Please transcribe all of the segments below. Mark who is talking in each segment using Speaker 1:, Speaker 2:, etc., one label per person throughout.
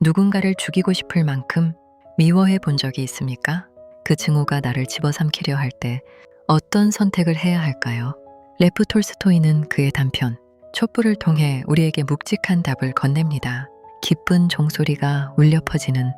Speaker 1: 누군가를 죽이고 싶을 만큼 미워해 본 적이 있습니까? 그 증오가 나를 집어삼키려 할 때 어떤 선택을 해야 할까요? 레프 톨스토이는 그의 단편 촛불을 통해 우리에게 묵직한 답을 건넵니다. 기쁜 종소리가 울려 퍼지는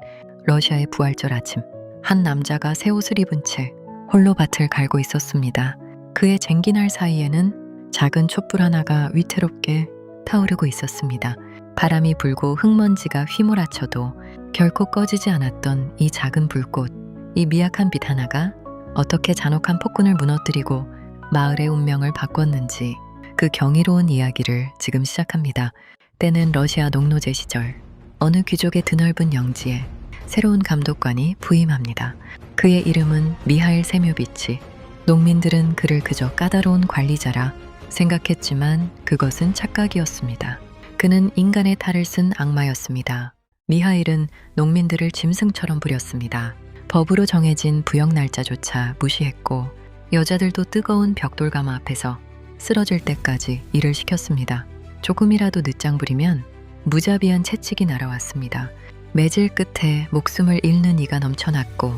Speaker 1: 러시아의 부활절 아침. 한 남자가 새 옷을 입은 채 홀로 밭을 갈고 있었습니다. 그의 쟁기날 사이에는 작은 촛불 하나가 위태롭게 타오르고 있었습니다. 바람이 불고 흙먼지가 휘몰아쳐도 결코 꺼지지 않았던 이 작은 불꽃, 이 미약한 빛 하나가 어떻게 잔혹한 폭군을 무너뜨리고 마을의 운명을 바꿨는지 그 경이로운 이야기를 지금 시작합니다. 때는 러시아 농노제 시절 어느 귀족의 드넓은 영지에 새로운 감독관이 부임합니다. 그의 이름은 미하일 세묘비치. 농민들은 그를 그저 까다로운 관리자라 생각했지만 그것은 착각이었습니다. 그는 인간의 탈을 쓴 악마였습니다. 미하일은 농민들을 짐승처럼 부렸습니다. 법으로 정해진 부역 날짜조차 무시했고 여자들도 뜨거운 벽돌가마 앞에서 쓰러질 때까지 일을 시켰습니다. 조금이라도 늦장 부리면 무자비한 채찍이 날아왔습니다. 매질 끝에 목숨을 잃는 이가 넘쳐났고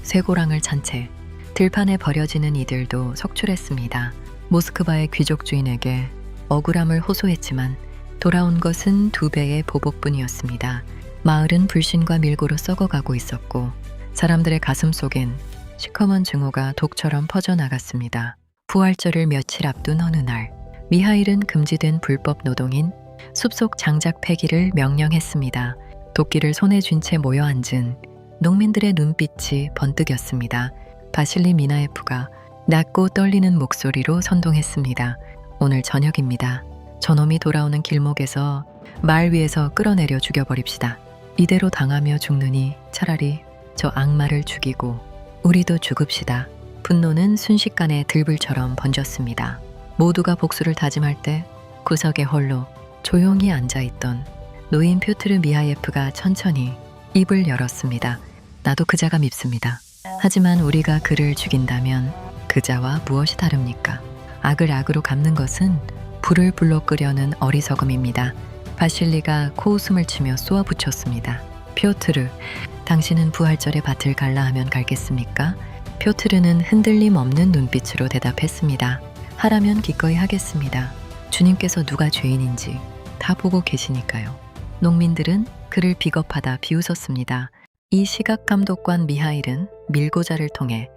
Speaker 1: 쇠고랑을 찬 채 들판에 버려지는 이들도 속출했습니다. 모스크바의 귀족 주인에게 억울함을 호소했지만 돌아온 것은 2배의 보복뿐이었습니다. 마을은 불신과 밀고로 썩어가고 있었고 사람들의 가슴 속엔 시커먼 증오가 독처럼 퍼져나갔습니다. 부활절을 며칠 앞둔 어느 날, 미하일은 금지된 불법 노동인 숲속 장작 패기를 명령했습니다. 도끼를 손에 쥔 채 모여 앉은 농민들의 눈빛이 번뜩였습니다. 바실리 미나예프가 낮고 떨리는 목소리로 선동했습니다. 오늘 저녁입니다. 저놈이 돌아오는 길목에서 말 위에서 끌어내려 죽여버립시다. 이대로 당하며 죽느니 차라리 저 악마를 죽이고 우리도 죽읍시다. 분노는 순식간에 들불처럼 번졌습니다. 모두가 복수를 다짐할 때 구석에 홀로 조용히 앉아있던 노인 퓨트르 미하예프가 천천히 입을 열었습니다. 나도 그자가 밉습니다. 하지만 우리가 그를 죽인다면 그자와 무엇이 다릅니까? 악을 악으로 갚는 것은 불을 불로 끄려는 어리석음입니다. 바실리가 코웃음을 치며 쏘아붙였습니다. 퓨트르, 당신은 부활절에 밭을 갈라 하면 갈겠습니까? 퓨트르는 흔들림 없는 눈빛으로 대답했습니다. 하라면 기꺼이 하겠습니다. 주님께서 누가 죄인인지 다 보고 계시니까요. 농민들은 그를 비겁하다 비웃었습니다. 이 시각 감독관 미하일은 밀고자를 통해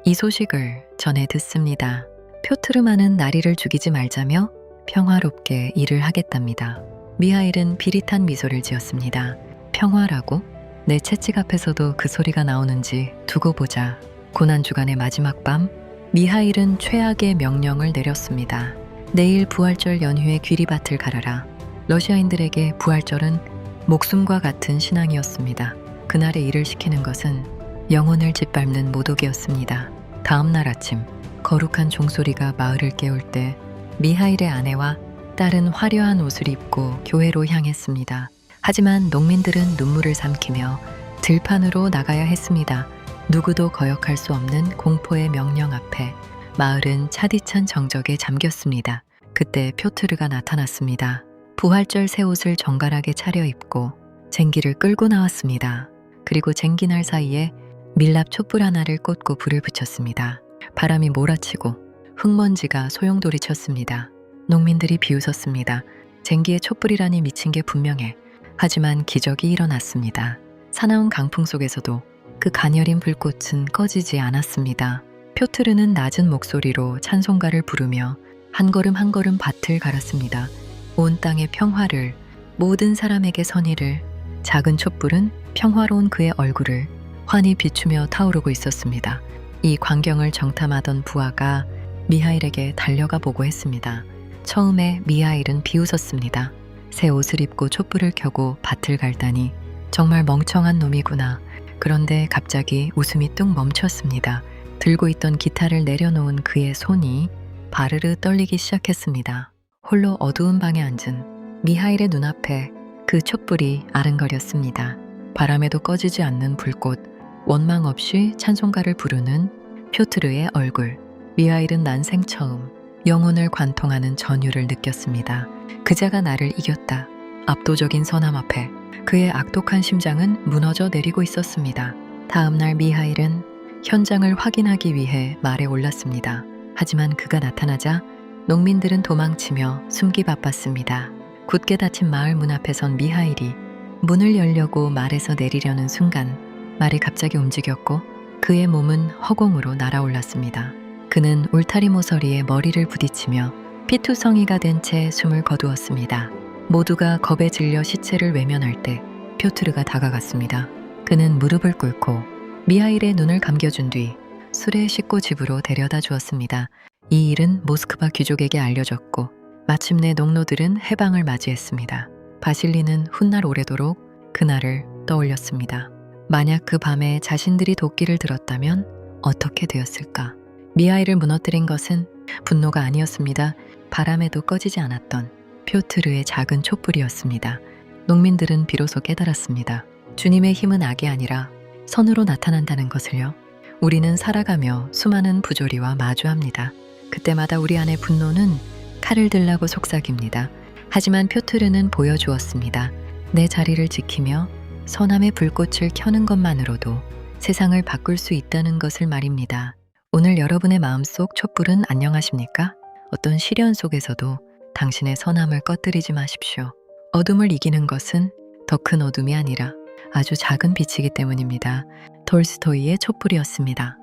Speaker 1: 이 소식을 전해 듣습니다. 퓨트르만은 나리를 죽이지 말자며 평화롭게 일을 하겠답니다. 미하일은 비릿한 미소를 지었습니다. 평화라고? 내 채찍 앞에서도 그 소리가 나오는지 두고 보자. 고난주간의 마지막 밤, 미하일은 최악의 명령을 내렸습니다. 내일 부활절 연휴에 귀리밭을 갈아라. 러시아인들에게 부활절은 목숨과 같은 신앙이었습니다. 그날에 일을 시키는 것은 영혼을 짓밟는 모독이었습니다. 다음 날 아침, 거룩한 종소리가 마을을 깨울 때 미하일의 아내와 딸은 화려한 옷을 입고 교회로 향했습니다. 하지만 농민들은 눈물을 삼키며 들판으로 나가야 했습니다. 누구도 거역할 수 없는 공포의 명령 앞에 마을은 차디찬 정적에 잠겼습니다. 그때 퓨트르가 나타났습니다. 부활절 새 옷을 정갈하게 차려입고 쟁기를 끌고 나왔습니다. 그리고 쟁기날 사이에 밀랍 촛불 하나를 꽂고 불을 붙였습니다. 바람이 몰아치고 흙먼지가 소용돌이 쳤습니다. 농민들이 비웃었습니다. 쟁기에 촛불이라니 미친 게 분명해. 하지만 기적이 일어났습니다. 사나운 강풍 속에서도 그 가녀린 불꽃은 꺼지지 않았습니다. 퓨트르는 낮은 목소리로 찬송가를 부르며 한 걸음 한 걸음 밭을 갈았습니다. 온 땅의 평화를, 모든 사람에게 선의를. 작은 촛불은 평화로운 그의 얼굴을 환히 비추며 타오르고 있었습니다. 이 광경을 정탐하던 부하가 미하일에게 달려가 보고했습니다. 처음에 미하일은 비웃었습니다. 새 옷을 입고 촛불을 켜고 밭을 갈다니 정말 멍청한 놈이구나. 그런데 갑자기 웃음이 뚝 멈췄습니다. 들고 있던 기타를 내려놓은 그의 손이 바르르 떨리기 시작했습니다. 홀로 어두운 방에 앉은 미하일의 눈앞에 그 촛불이 아른거렸습니다. 바람에도 꺼지지 않는 불꽃, 원망 없이 찬송가를 부르는 퓨트르의 얼굴. 미하일은 난생 처음 영혼을 관통하는 전율을 느꼈습니다. 그자가 나를 이겼다. 압도적인 선함 앞에 그의 악독한 심장은 무너져 내리고 있었습니다. 다음 날 미하일은 현장을 확인하기 위해 말에 올랐습니다. 하지만 그가 나타나자 농민들은 도망치며 숨기 바빴습니다. 굳게 닫힌 마을 문 앞에 선 미하일이 문을 열려고 말에서 내리려는 순간 말이 갑자기 움직였고 그의 몸은 허공으로 날아올랐습니다. 그는 울타리 모서리에 머리를 부딪히며 피투성이가 된 채 숨을 거두었습니다. 모두가 겁에 질려 시체를 외면할 때 뾰트르가 다가갔습니다. 그는 무릎을 꿇고 미하일의 눈을 감겨준 뒤 술에 씻고 집으로 데려다 주었습니다. 이 일은 모스크바 귀족에게 알려졌고 마침내 농노들은 해방을 맞이했습니다. 바실리는 훗날 오래도록 그날을 떠올렸습니다. 만약 그 밤에 자신들이 도끼를 들었다면 어떻게 되었을까? 미하일을 무너뜨린 것은 분노가 아니었습니다. 바람에도 꺼지지 않았던 뾰트르의 작은 촛불이었습니다. 농민들은 비로소 깨달았습니다. 주님의 힘은 악이 아니라 선으로 나타난다는 것을요. 우리는 살아가며 수많은 부조리와 마주합니다. 그때마다 우리 안의 분노는 칼을 들라고 속삭입니다. 하지만 뾰트르는 보여주었습니다. 내 자리를 지키며 선함의 불꽃을 켜는 것만으로도 세상을 바꿀 수 있다는 것을 말입니다. 오늘 여러분의 마음속 촛불은 안녕하십니까? 어떤 시련 속에서도 당신의 선함을 꺼뜨리지 마십시오. 어둠을 이기는 것은 더 큰 어둠이 아니라 아주 작은 빛이기 때문입니다. 톨스토이의 촛불이었습니다.